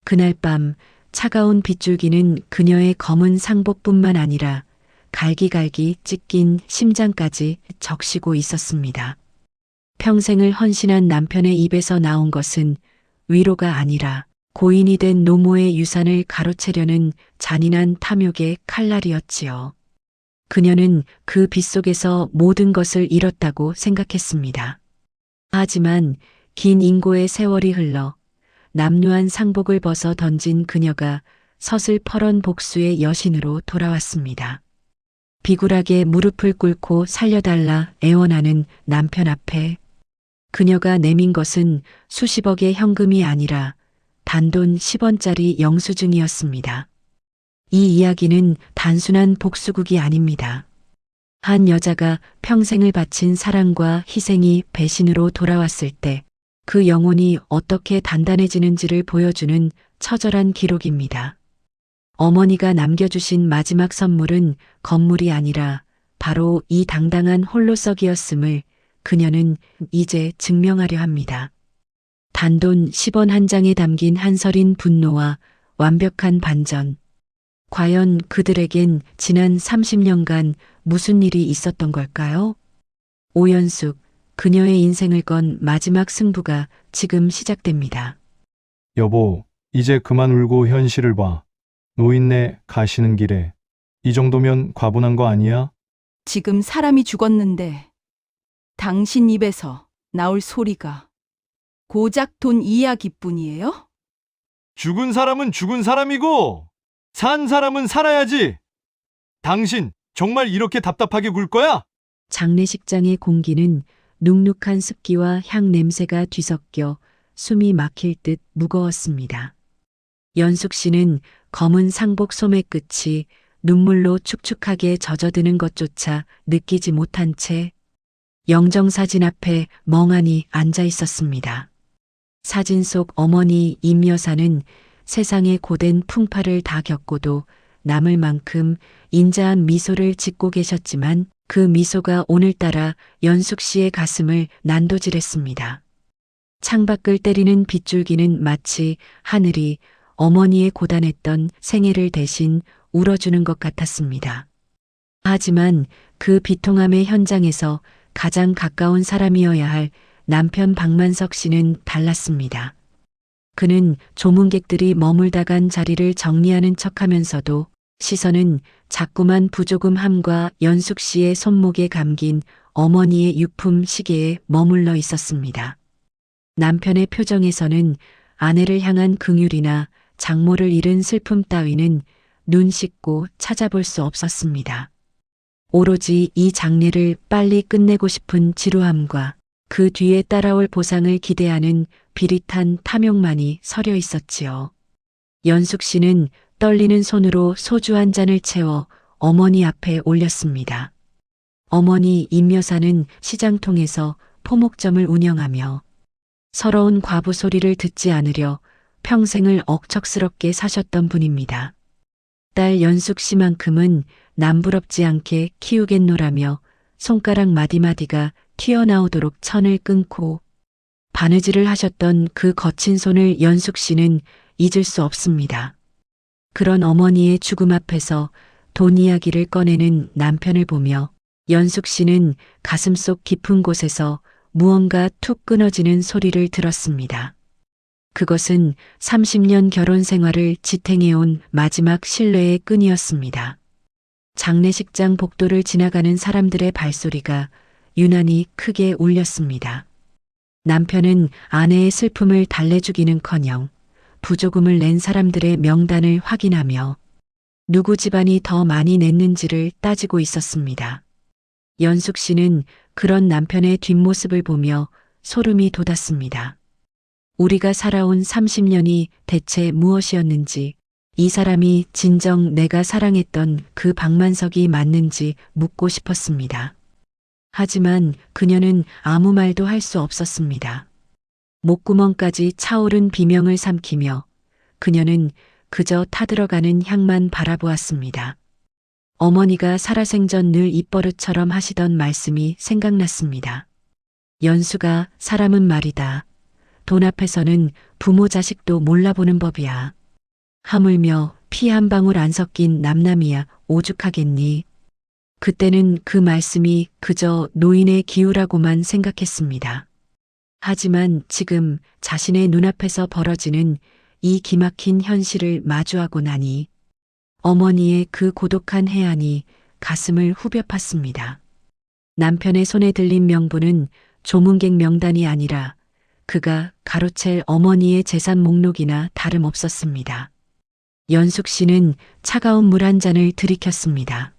그날 밤 차가운 빗줄기는 그녀의 검은 상복뿐만 아니라 갈기갈기 찢긴 심장까지 적시고 있었습니다. 평생을 헌신한 남편의 입에서 나온 것은 위로가 아니라 고인이 된 노모의 유산을 가로채려는 잔인한 탐욕의 칼날이었지요. 그녀는 그 빗속에서 모든 것을 잃었다고 생각했습니다. 하지만 긴 인고의 세월이 흘러 남루한 상복을 벗어 던진 그녀가 서슬퍼런 복수의 여신으로 돌아왔습니다. 비굴하게 무릎을 꿇고 살려달라 애원하는 남편 앞에 그녀가 내민 것은 수십억의 현금이 아니라 단돈 10원짜리 영수증이었습니다. 이 이야기는 단순한 복수극이 아닙니다. 한 여자가 평생을 바친 사랑과 희생이 배신으로 돌아왔을 때 그 영혼이 어떻게 단단해지는지를 보여주는 처절한 기록입니다. 어머니가 남겨주신 마지막 선물은 건물이 아니라 바로 이 당당한 홀로썩이었음을 그녀는 이제 증명하려 합니다. 단돈 10원 한 장에 담긴 한서린 분노와 완벽한 반전. 과연 그들에겐 지난 30년간 무슨 일이 있었던 걸까요? 오연숙, 그녀의 인생을 건 마지막 승부가 지금 시작됩니다. 여보, 이제 그만 울고 현실을 봐. 노인네 가시는 길에 이 정도면 과분한 거 아니야? 지금 사람이 죽었는데 당신 입에서 나올 소리가 고작 돈 이야기뿐이에요? 죽은 사람은 죽은 사람이고 산 사람은 살아야지. 당신 정말 이렇게 답답하게 굴 거야? 장례식장의 공기는 눅눅한 습기와 향 냄새가 뒤섞여 숨이 막힐 듯 무거웠습니다. 연숙 씨는 검은 상복 소매 끝이 눈물로 축축하게 젖어드는 것조차 느끼지 못한 채 영정사진 앞에 멍하니 앉아 있었습니다. 사진 속 어머니 임 여사는 세상의 고된 풍파를 다 겪고도 남을 만큼 인자한 미소를 짓고 계셨지만 그 미소가 오늘따라 연숙 씨의 가슴을 난도질했습니다. 창밖을 때리는 빗줄기는 마치 하늘이 어머니의 고단했던 생애를 대신 울어주는 것 같았습니다. 하지만 그 비통함의 현장에서 가장 가까운 사람이어야 할 남편 박만석 씨는 달랐습니다. 그는 조문객들이 머물다간 자리를 정리하는 척하면서도 시선은 자꾸만 부조금함과 연숙 씨의 손목에 감긴 어머니의 유품 시계에 머물러 있었습니다. 남편의 표정에서는 아내를 향한 긍휼이나 장모를 잃은 슬픔 따위는 눈 씻고 찾아볼 수 없었습니다. 오로지 이 장례를 빨리 끝내고 싶은 지루함과 그 뒤에 따라올 보상을 기대하는 비릿한 탐욕만이 서려 있었지요. 연숙 씨는 떨리는 손으로 소주 한 잔을 채워 어머니 앞에 올렸습니다. 어머니 임 여사는 시장통에서 포목점을 운영하며 서러운 과부 소리를 듣지 않으려 평생을 억척스럽게 사셨던 분입니다. 딸 연숙 씨만큼은 남부럽지 않게 키우겠노라며 손가락 마디마디가 튀어나오도록 천을 끊고 바느질을 하셨던 그 거친 손을 연숙 씨는 잊을 수 없습니다. 그런 어머니의 죽음 앞에서 돈 이야기를 꺼내는 남편을 보며 연숙 씨는 가슴속 깊은 곳에서 무언가 툭 끊어지는 소리를 들었습니다. 그것은 30년 결혼 생활을 지탱해온 마지막 신뢰의 끈이었습니다. 장례식장 복도를 지나가는 사람들의 발소리가 유난히 크게 울렸습니다. 남편은 아내의 슬픔을 달래주기는커녕 부조금을 낸 사람들의 명단을 확인하며 누구 집안이 더 많이 냈는지를 따지고 있었습니다. 연숙 씨는 그런 남편의 뒷모습을 보며 소름이 돋았습니다. 우리가 살아온 30년이 대체 무엇이었는지, 이 사람이 진정 내가 사랑했던 그 박만석이 맞는지 묻고 싶었습니다. 하지만 그녀는 아무 말도 할 수 없었습니다. 목구멍까지 차오른 비명을 삼키며 그녀는 그저 타들어가는 향만 바라보았습니다. 어머니가 살아생전 늘 입버릇처럼 하시던 말씀이 생각났습니다. 연수가 사람은 말이다. 돈 앞에서는 부모 자식도 몰라보는 법이야. 하물며 피 한 방울 안 섞인 남남이야 오죽하겠니. 그때는 그 말씀이 그저 노인의 기우라고만 생각했습니다. 하지만 지금 자신의 눈앞에서 벌어지는 이 기막힌 현실을 마주하고 나니 어머니의 그 고독한 해안이 가슴을 후벼 팠습니다. 남편의 손에 들린 명부는 조문객 명단이 아니라 그가 가로챌 어머니의 재산 목록이나 다름없었습니다. 연숙 씨는 차가운 물 한 잔을 들이켰습니다.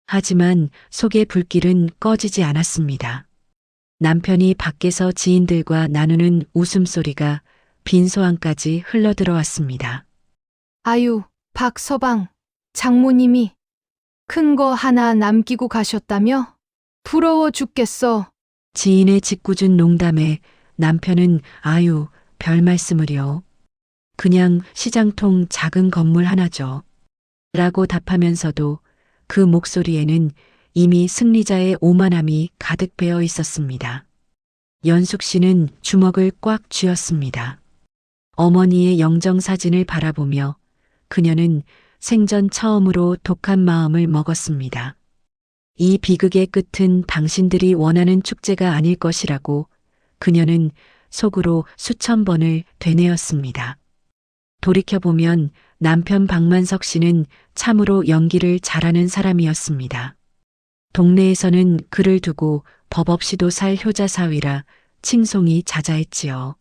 하지만 속의 불길은 꺼지지 않았습니다. 남편이 밖에서 지인들과 나누는 웃음소리가 빈소안까지 흘러들어왔습니다. 아유, 박서방, 장모님이 큰 거 하나 남기고 가셨다며? 부러워 죽겠어. 지인의 짓궂은 농담에 남편은 아유, 별 말씀을요. 그냥 시장통 작은 건물 하나죠. 라고 답하면서도 그 목소리에는 이미 승리자의 오만함이 가득 배어 있었습니다. 연숙 씨는 주먹을 꽉 쥐었습니다. 어머니의 영정사진을 바라보며 그녀는 생전 처음으로 독한 마음을 먹었습니다. 이 비극의 끝은 당신들이 원하는 축제가 아닐 것이라고 그녀는 속으로 수천 번을 되뇌었습니다. 돌이켜보면 남편 박만석 씨는 참으로 연기를 잘하는 사람이었습니다. 동네에서는 그를 두고 법 없이도 살 효자사위라 칭송이 자자했지요.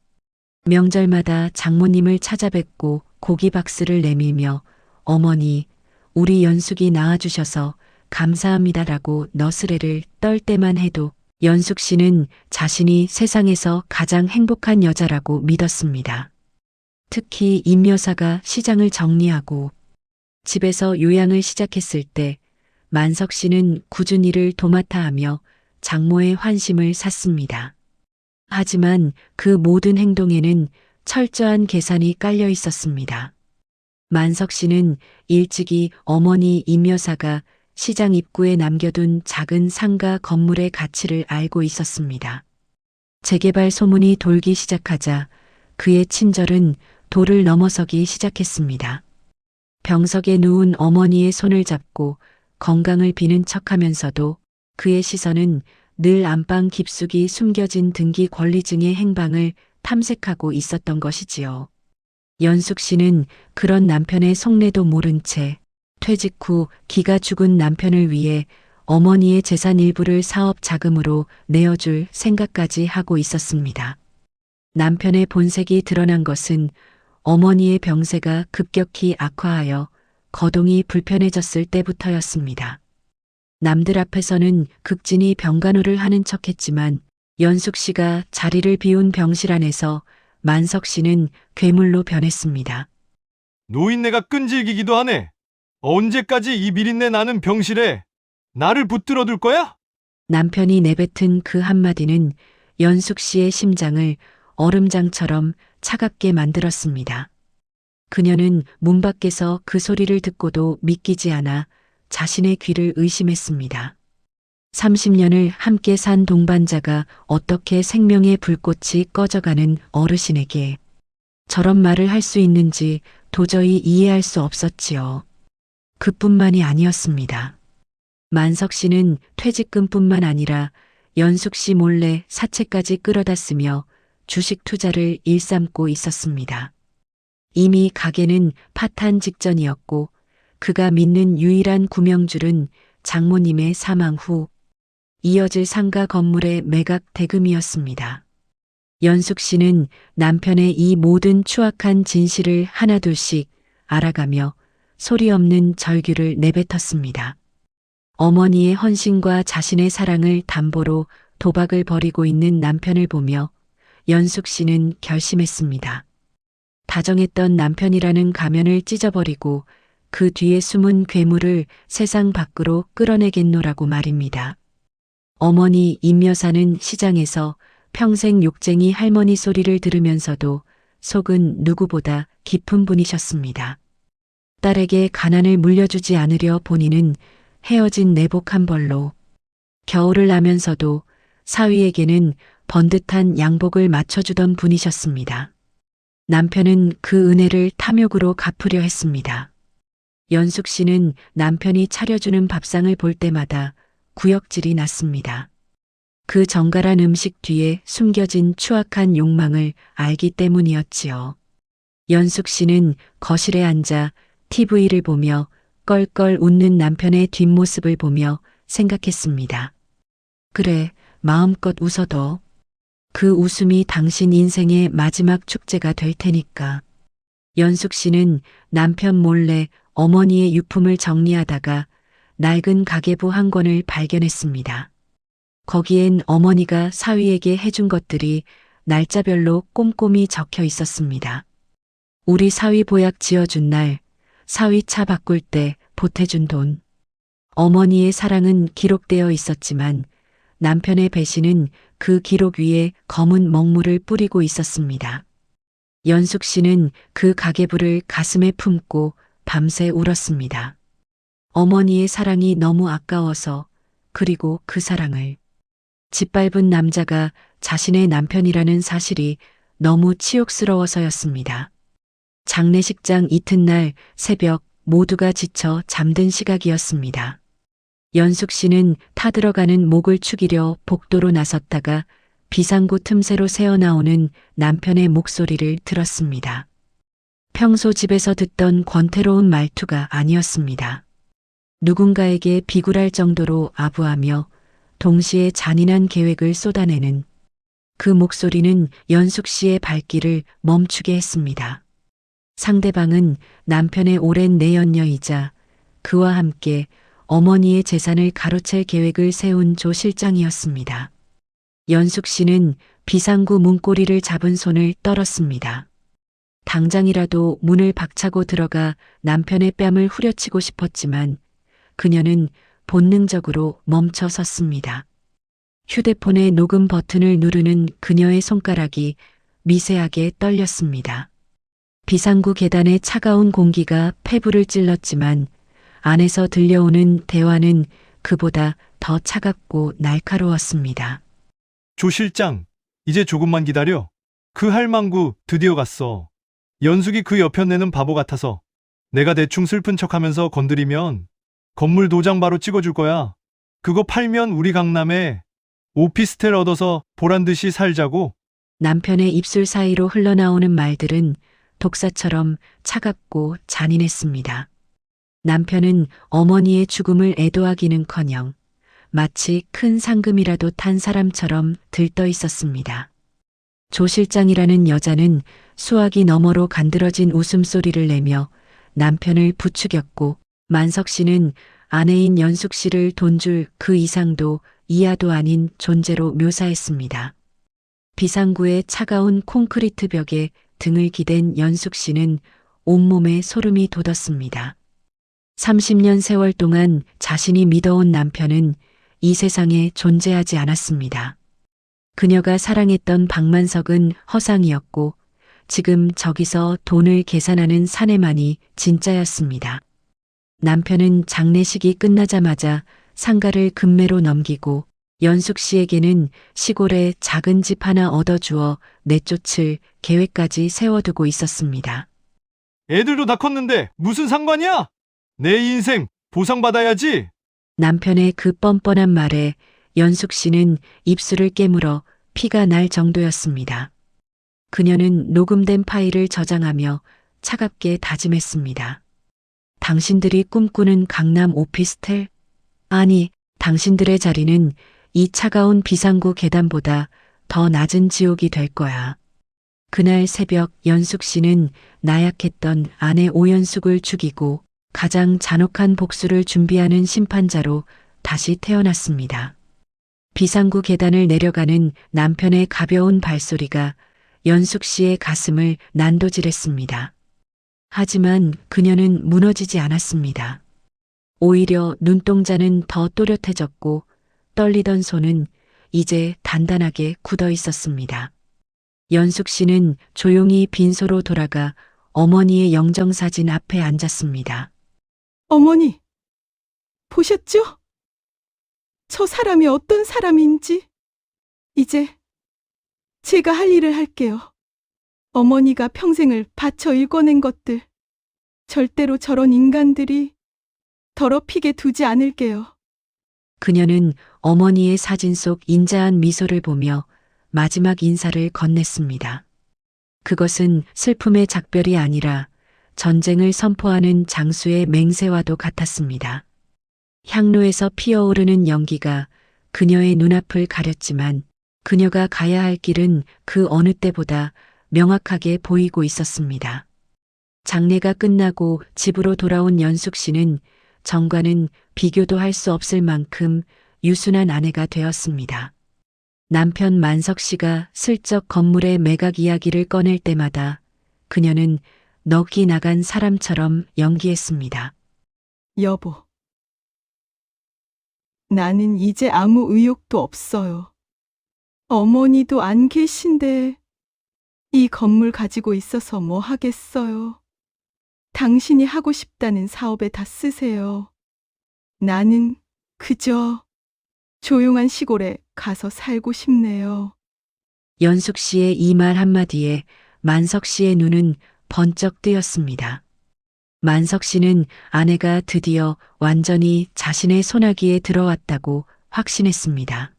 명절마다 장모님을 찾아뵙고 고기박스를 내밀며 어머니, 우리 연숙이 낳아주셔서 감사합니다라고 너스레를 떨 때만 해도 연숙 씨는 자신이 세상에서 가장 행복한 여자라고 믿었습니다. 특히 임 여사가 시장을 정리하고 집에서 요양을 시작했을 때 만석 씨는 꾸준히 일을 도맡아 하며 장모의 환심을 샀습니다. 하지만 그 모든 행동에는 철저한 계산이 깔려 있었습니다. 만석 씨는 일찍이 어머니 임 여사가 시장 입구에 남겨둔 작은 상가 건물의 가치를 알고 있었습니다. 재개발 소문이 돌기 시작하자 그의 친절은 도를 넘어서기 시작했습니다. 병석에 누운 어머니의 손을 잡고 건강을 비는 척하면서도 그의 시선은 늘 안방 깊숙이 숨겨진 등기 권리증의 행방을 탐색하고 있었던 것이지요. 연숙 씨는 그런 남편의 속내도 모른 채 퇴직 후 기가 죽은 남편을 위해 어머니의 재산 일부를 사업 자금으로 내어줄 생각까지 하고 있었습니다. 남편의 본색이 드러난 것은 어머니의 병세가 급격히 악화하여 거동이 불편해졌을 때부터였습니다. 남들 앞에서는 극진히 병간호를 하는 척했지만 연숙 씨가 자리를 비운 병실 안에서 만석 씨는 괴물로 변했습니다. 노인네가 끈질기기도 하네. 언제까지 이 비린내 나는 병실에 나를 붙들어둘 거야? 남편이 내뱉은 그 한마디는 연숙 씨의 심장을 얼음장처럼 차갑게 만들었습니다. 그녀는 문 밖에서 그 소리를 듣고도 믿기지 않아 자신의 귀를 의심했습니다. 30년을 함께 산 동반자가 어떻게 생명의 불꽃이 꺼져가는 어르신에게 저런 말을 할 수 있는지 도저히 이해할 수 없었지요. 그뿐만이 아니었습니다. 만석 씨는 퇴직금뿐만 아니라 연숙 씨 몰래 사채까지 끌어다 쓰며 주식 투자를 일삼고 있었습니다. 이미 가게는 파탄 직전이었고 그가 믿는 유일한 구명줄은 장모님의 사망 후 이어질 상가 건물의 매각 대금이었습니다. 연숙 씨는 남편의 이 모든 추악한 진실을 하나둘씩 알아가며 소리 없는 절규를 내뱉었습니다. 어머니의 헌신과 자신의 사랑을 담보로 도박을 벌이고 있는 남편을 보며 연숙 씨는 결심했습니다. 다정했던 남편이라는 가면을 찢어버리고 그 뒤에 숨은 괴물을 세상 밖으로 끌어내겠노라고 말입니다. 어머니 임 여사는 시장에서 평생 욕쟁이 할머니 소리를 들으면서도 속은 누구보다 깊은 분이셨습니다. 딸에게 가난을 물려주지 않으려 본인은 헤어진 내복 한 벌로 겨울을 나면서도 사위에게는 번듯한 양복을 맞춰주던 분이셨습니다. 남편은 그 은혜를 탐욕으로 갚으려 했습니다. 연숙 씨는 남편이 차려주는 밥상을 볼 때마다 구역질이 났습니다. 그 정갈한 음식 뒤에 숨겨진 추악한 욕망을 알기 때문이었지요. 연숙 씨는 거실에 앉아 TV를 보며 껄껄 웃는 남편의 뒷모습을 보며 생각했습니다. 그래, 마음껏 웃어도 그 웃음이 당신 인생의 마지막 축제가 될 테니까. 연숙 씨는 남편 몰래 어머니의 유품을 정리하다가 낡은 가계부 한 권을 발견했습니다. 거기엔 어머니가 사위에게 해준 것들이 날짜별로 꼼꼼히 적혀 있었습니다. 우리 사위 보약 지어준 날, 사위 차 바꿀 때 보태준 돈. 어머니의 사랑은 기록되어 있었지만 남편의 배신은 그 기록 위에 검은 먹물을 뿌리고 있었습니다. 연숙 씨는 그 가계부를 가슴에 품고 밤새 울었습니다. 어머니의 사랑이 너무 아까워서, 그리고 그 사랑을 짓밟은 남자가 자신의 남편이라는 사실이 너무 치욕스러워서였습니다. 장례식장 이튿날 새벽 모두가 지쳐 잠든 시각이었습니다. 연숙 씨는 타들어가는 목을 축이려 복도로 나섰다가 비상구 틈새로 새어나오는 남편의 목소리를 들었습니다. 평소 집에서 듣던 권태로운 말투가 아니었습니다. 누군가에게 비굴할 정도로 아부하며 동시에 잔인한 계획을 쏟아내는 그 목소리는 연숙 씨의 발길을 멈추게 했습니다. 상대방은 남편의 오랜 내연녀이자 그와 함께 어머니의 재산을 가로챌 계획을 세운 조 실장이었습니다. 연숙 씨는 비상구 문고리를 잡은 손을 떨었습니다. 당장이라도 문을 박차고 들어가 남편의 뺨을 후려치고 싶었지만 그녀는 본능적으로 멈춰 섰습니다. 휴대폰의 녹음 버튼을 누르는 그녀의 손가락이 미세하게 떨렸습니다. 비상구 계단의 차가운 공기가 폐부를 찔렀지만 안에서 들려오는 대화는 그보다 더 차갑고 날카로웠습니다. 조 실장, 이제 조금만 기다려. 그 할망구 드디어 갔어. 연숙이 그 여편네는 바보 같아서 내가 대충 슬픈 척하면서 건드리면 건물 도장 바로 찍어줄 거야. 그거 팔면 우리 강남에 오피스텔 얻어서 보란듯이 살자고. 남편의 입술 사이로 흘러나오는 말들은 독사처럼 차갑고 잔인했습니다. 남편은 어머니의 죽음을 애도하기는커녕 마치 큰 상금이라도 탄 사람처럼 들떠 있었습니다. 조 실장이라는 여자는 수화기 너머로 간드러진 웃음소리를 내며 남편을 부추겼고 만석 씨는 아내인 연숙 씨를 돈줄 그 이상도 이하도 아닌 존재로 묘사했습니다. 비상구의 차가운 콘크리트 벽에 등을 기댄 연숙 씨는 온몸에 소름이 돋았습니다. 30년 세월 동안 자신이 믿어온 남편은 이 세상에 존재하지 않았습니다. 그녀가 사랑했던 박만석은 허상이었고 지금 저기서 돈을 계산하는 사내만이 진짜였습니다. 남편은 장례식이 끝나자마자 상가를 금매로 넘기고 연숙 씨에게는 시골에 작은 집 하나 얻어주어 내쫓을 계획까지 세워두고 있었습니다. 애들도 다 컸는데 무슨 상관이야? 내 인생 보상받아야지. 남편의 그 뻔뻔한 말에 연숙 씨는 입술을 깨물어 피가 날 정도였습니다. 그녀는 녹음된 파일을 저장하며 차갑게 다짐했습니다. 당신들이 꿈꾸는 강남 오피스텔? 아니, 당신들의 자리는 이 차가운 비상구 계단보다 더 낮은 지옥이 될 거야. 그날 새벽 연숙 씨는 나약했던 아내 오연숙을 죽이고 가장 잔혹한 복수를 준비하는 심판자로 다시 태어났습니다. 비상구 계단을 내려가는 남편의 가벼운 발소리가 연숙 씨의 가슴을 난도질했습니다. 하지만 그녀는 무너지지 않았습니다. 오히려 눈동자는 더 또렷해졌고 떨리던 손은 이제 단단하게 굳어 있었습니다. 연숙 씨는 조용히 빈소로 돌아가 어머니의 영정사진 앞에 앉았습니다. 어머니, 보셨죠? 저 사람이 어떤 사람인지. 이제 제가 할 일을 할게요. 어머니가 평생을 바쳐 일궈낸 것들, 절대로 저런 인간들이 더럽히게 두지 않을게요. 그녀는 어머니의 사진 속 인자한 미소를 보며 마지막 인사를 건넸습니다. 그것은 슬픔의 작별이 아니라 전쟁을 선포하는 장수의 맹세와도 같았습니다. 향로에서 피어오르는 연기가 그녀의 눈앞을 가렸지만 그녀가 가야 할 길은 그 어느 때보다 명확하게 보이고 있었습니다. 장례가 끝나고 집으로 돌아온 연숙 씨는 정과는 비교도 할 수 없을 만큼 유순한 아내가 되었습니다. 남편 만석 씨가 슬쩍 건물의 매각 이야기를 꺼낼 때마다 그녀는 넋이 나간 사람처럼 연기했습니다. 여보, 나는 이제 아무 의욕도 없어요. 어머니도 안 계신데 이 건물 가지고 있어서 뭐 하겠어요. 당신이 하고 싶다는 사업에 다 쓰세요. 나는 그저 조용한 시골에 가서 살고 싶네요. 연숙 씨의 이 말 한마디에 만석 씨의 눈은 번쩍 뜨였습니다. 만석 씨는 아내가 드디어 완전히 자신의 손아귀에 들어왔다고 확신했습니다.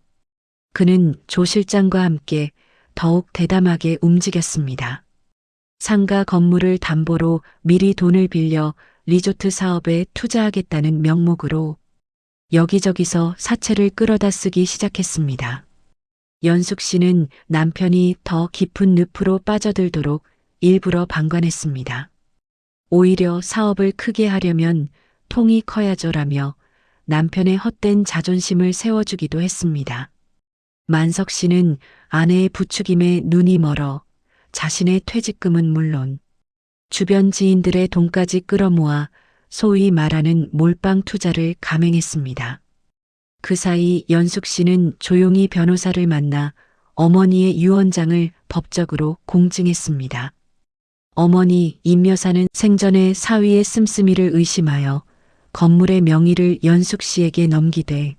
그는 조 실장과 함께 더욱 대담하게 움직였습니다. 상가 건물을 담보로 미리 돈을 빌려 리조트 사업에 투자하겠다는 명목으로 여기저기서 사채를 끌어다 쓰기 시작했습니다. 연숙 씨는 남편이 더 깊은 늪으로 빠져들도록 일부러 방관했습니다. 오히려 사업을 크게 하려면 통이 커야죠라며 남편의 헛된 자존심을 세워주기도 했습니다. 만석 씨는 아내의 부추김에 눈이 멀어 자신의 퇴직금은 물론 주변 지인들의 돈까지 끌어모아 소위 말하는 몰빵 투자를 감행했습니다. 그 사이 연숙 씨는 조용히 변호사를 만나 어머니의 유언장을 법적으로 공증했습니다. 어머니 임 여사는 생전에 사위의 씀씀이를 의심하여 건물의 명의를 연숙 씨에게 넘기되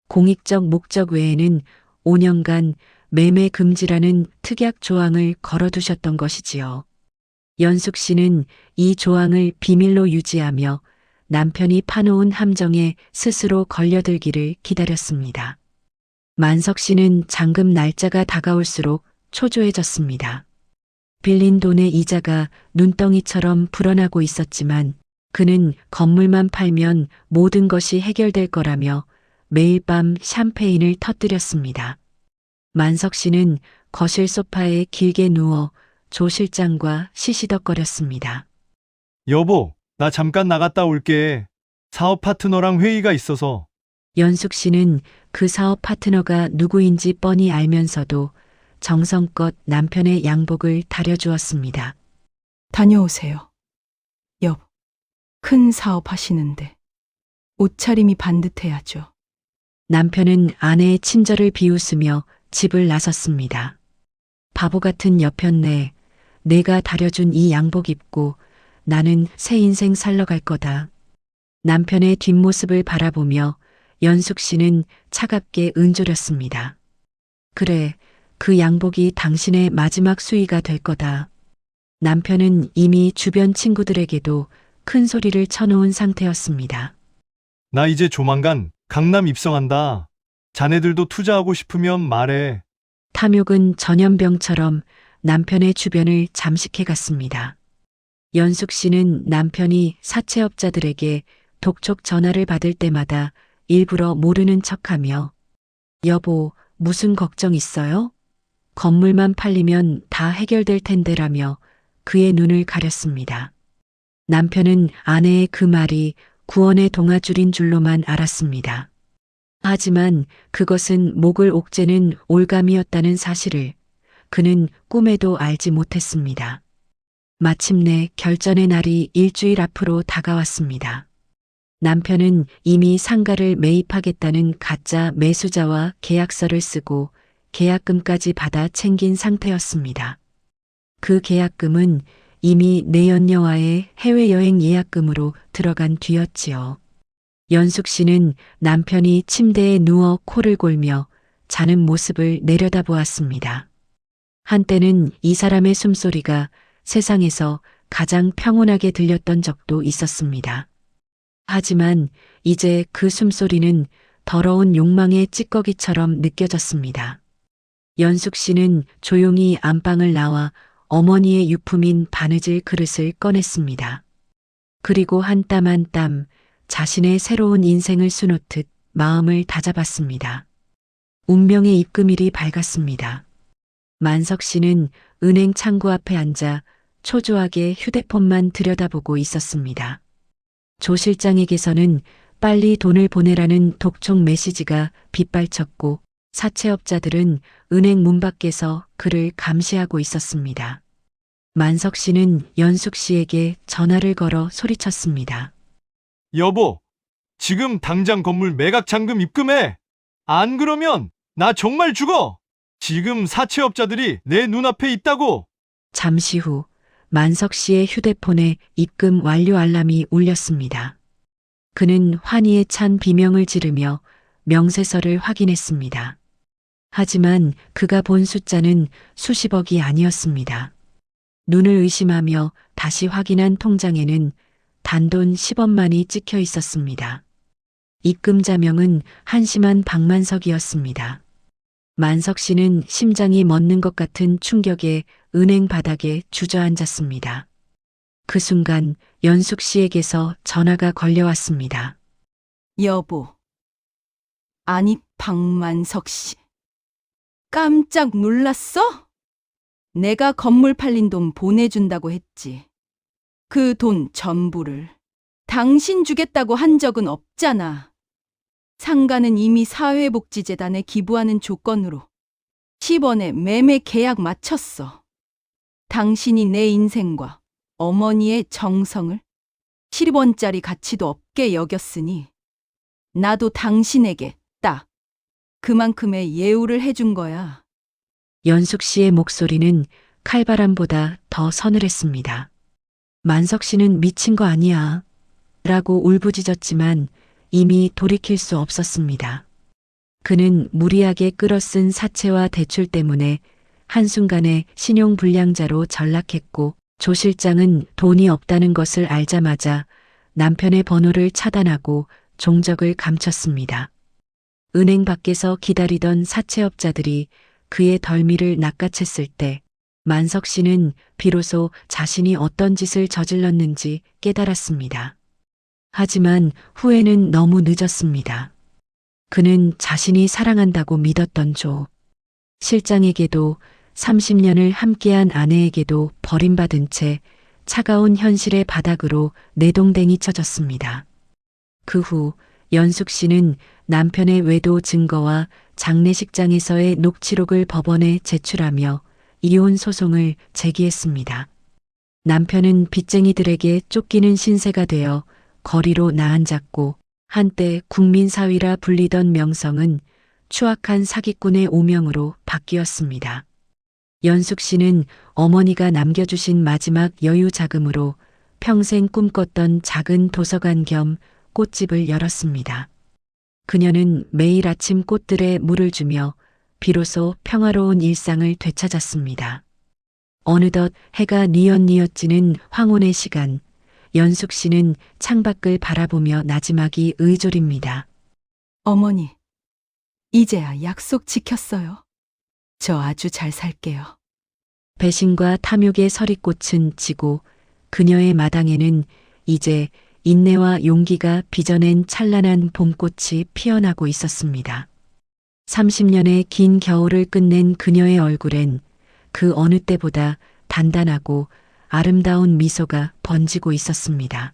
공익적 목적 외에는 5년간 매매 금지라는 특약 조항을 걸어두셨던 것이지요. 연숙 씨는 이 조항을 비밀로 유지하며 남편이 파놓은 함정에 스스로 걸려들기를 기다렸습니다. 만석 씨는 잔금 날짜가 다가올수록 초조해졌습니다. 빌린 돈의 이자가 눈덩이처럼 불어나고 있었지만 그는 건물만 팔면 모든 것이 해결될 거라며 매일 밤 샴페인을 터뜨렸습니다. 만석 씨는 거실 소파에 길게 누워 조 실장과 시시덕거렸습니다. 여보, 나 잠깐 나갔다 올게. 사업 파트너랑 회의가 있어서. 연숙 씨는 그 사업 파트너가 누구인지 뻔히 알면서도 정성껏 남편의 양복을 다려주었습니다. 다녀오세요. 여보, 큰 사업 하시는데 옷차림이 반듯해야죠. 남편은 아내의 친절을 비웃으며 집을 나섰습니다. 바보 같은 여편네, 내가 다려준 이 양복 입고 나는 새 인생 살러 갈 거다. 남편의 뒷모습을 바라보며 연숙 씨는 차갑게 은조렸습니다. 그래, 그 양복이 당신의 마지막 수의가 될 거다. 남편은 이미 주변 친구들에게도 큰 소리를 쳐놓은 상태였습니다. 나 이제 조만간 강남 입성한다. 자네들도 투자하고 싶으면 말해. 탐욕은 전염병처럼 남편의 주변을 잠식해 갔습니다. 연숙 씨는 남편이 사채업자들에게 독촉 전화를 받을 때마다 일부러 모르는 척하며 여보, 무슨 걱정 있어요? 건물만 팔리면 다 해결될 텐데라며 그의 눈을 가렸습니다. 남편은 아내의 그 말이 구원의 동아줄인 줄로만 알았습니다. 하지만 그것은 목을 옥죄는 올감이었다는 사실을 그는 꿈에도 알지 못했습니다. 마침내 결전의 날이 일주일 앞으로 다가왔습니다. 남편은 이미 상가를 매입하겠다는 가짜 매수자와 계약서를 쓰고 계약금까지 받아 챙긴 상태였습니다. 그 계약금은 이미 내연녀와의 해외여행 예약금으로 들어간 뒤였지요. 연숙 씨는 남편이 침대에 누워 코를 골며 자는 모습을 내려다보았습니다. 한때는 이 사람의 숨소리가 세상에서 가장 평온하게 들렸던 적도 있었습니다. 하지만 이제 그 숨소리는 더러운 욕망의 찌꺼기처럼 느껴졌습니다. 연숙 씨는 조용히 안방을 나와 어머니의 유품인 바느질 그릇을 꺼냈습니다. 그리고 한 땀 한 땀 자신의 새로운 인생을 수놓듯 마음을 다잡았습니다. 운명의 입금일이 밝았습니다. 만석 씨는 은행 창구 앞에 앉아 초조하게 휴대폰만 들여다보고 있었습니다. 조 실장에게서는 빨리 돈을 보내라는 독촉 메시지가 빗발쳤고 사채업자들은 은행 문 밖에서 그를 감시하고 있었습니다. 만석 씨는 연숙 씨에게 전화를 걸어 소리쳤습니다. 여보, 지금 당장 건물 매각 잔금 입금해. 안 그러면 나 정말 죽어. 지금 사채업자들이 내 눈앞에 있다고. 잠시 후 만석 씨의 휴대폰에 입금 완료 알람이 울렸습니다. 그는 환희에 찬 비명을 지르며 명세서를 확인했습니다. 하지만 그가 본 숫자는 수십억이 아니었습니다. 눈을 의심하며 다시 확인한 통장에는 단돈 10원만이 찍혀 있었습니다. 입금자명은 한심한 박만석이었습니다. 만석 씨는 심장이 멎는 것 같은 충격에 은행 바닥에 주저앉았습니다. 그 순간 연숙 씨에게서 전화가 걸려왔습니다. 여보. 아니, 박만석 씨. 깜짝 놀랐어? 내가 건물 팔린 돈 보내준다고 했지. 그 돈 전부를 당신 주겠다고 한 적은 없잖아. 상가는 이미 사회복지재단에 기부하는 조건으로 10원에 매매 계약 마쳤어. 당신이 내 인생과 어머니의 정성을 10원짜리 가치도 없게 여겼으니 나도 당신에게 딱 그만큼의 예우를 해준 거야. 연숙 씨의 목소리는 칼바람보다 더 서늘했습니다. 만석 씨는 미친 거 아니야. 라고 울부짖었지만 이미 돌이킬 수 없었습니다. 그는 무리하게 끌어쓴 사채와 대출 때문에 한순간에 신용불량자로 전락했고 조 실장은 돈이 없다는 것을 알자마자 남편의 번호를 차단하고 종적을 감췄습니다. 은행 밖에서 기다리던 사채업자들이 그의 덜미를 낚아챘을 때 만석 씨는 비로소 자신이 어떤 짓을 저질렀는지 깨달았습니다. 하지만 후회는 너무 늦었습니다. 그는 자신이 사랑한다고 믿었던 조 실장에게도 30년을 함께한 아내에게도 버림받은 채 차가운 현실의 바닥으로 내동댕이 쳐졌습니다. 그 후 연숙 씨는 남편의 외도 증거와 장례식장에서의 녹취록을 법원에 제출하며 이혼 소송을 제기했습니다. 남편은 빚쟁이들에게 쫓기는 신세가 되어 거리로 나앉았고 한때 국민사위라 불리던 명성은 추악한 사기꾼의 오명으로 바뀌었습니다. 연숙 씨는 어머니가 남겨주신 마지막 여유 자금으로 평생 꿈꿨던 작은 도서관 겸 꽃집을 열었습니다. 그녀는 매일 아침 꽃들에 물을 주며 비로소 평화로운 일상을 되찾았습니다. 어느덧 해가 뉘엿뉘엿 지는 황혼의 시간, 연숙 씨는 창밖을 바라보며 나지막이 의졸입니다. 어머니, 이제야 약속 지켰어요. 저 아주 잘 살게요. 배신과 탐욕의 서리꽃은 지고 그녀의 마당에는 이제 인내와 용기가 빚어낸 찬란한 봄꽃이 피어나고 있었습니다. 30년의 긴 겨울을 끝낸 그녀의 얼굴엔 그 어느 때보다 단단하고 아름다운 미소가 번지고 있었습니다.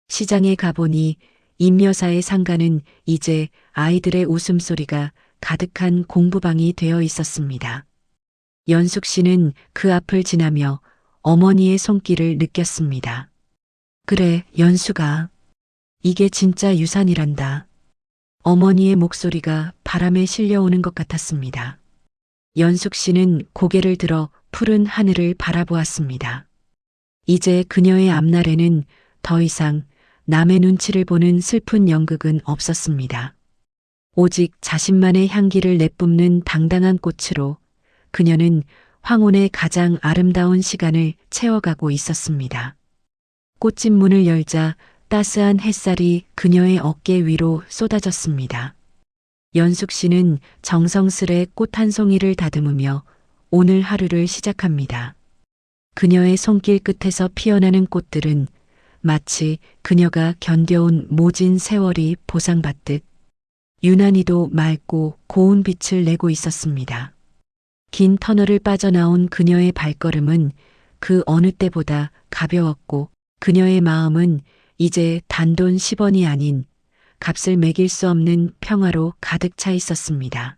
시장에 가보니 임여사의 상가는 이제 아이들의 웃음소리가 가득한 공부방이 되어 있었습니다. 연숙 씨는 그 앞을 지나며 어머니의 손길을 느꼈습니다. 그래, 연숙아. 이게 진짜 유산이란다. 어머니의 목소리가 바람에 실려오는 것 같았습니다. 연숙 씨는 고개를 들어 푸른 하늘을 바라보았습니다. 이제 그녀의 앞날에는 더 이상 남의 눈치를 보는 슬픈 연극은 없었습니다. 오직 자신만의 향기를 내뿜는 당당한 꽃으로 그녀는 황혼의 가장 아름다운 시간을 채워가고 있었습니다. 꽃집 문을 열자 따스한 햇살이 그녀의 어깨 위로 쏟아졌습니다. 연숙 씨는 정성스레 꽃 한 송이를 다듬으며 오늘 하루를 시작합니다. 그녀의 손길 끝에서 피어나는 꽃들은 마치 그녀가 견뎌온 모진 세월이 보상받듯 유난히도 맑고 고운 빛을 내고 있었습니다. 긴 터널을 빠져나온 그녀의 발걸음은 그 어느 때보다 가벼웠고 그녀의 마음은 이제 단돈 10원이 아닌 값을 매길 수 없는 평화로 가득 차 있었습니다.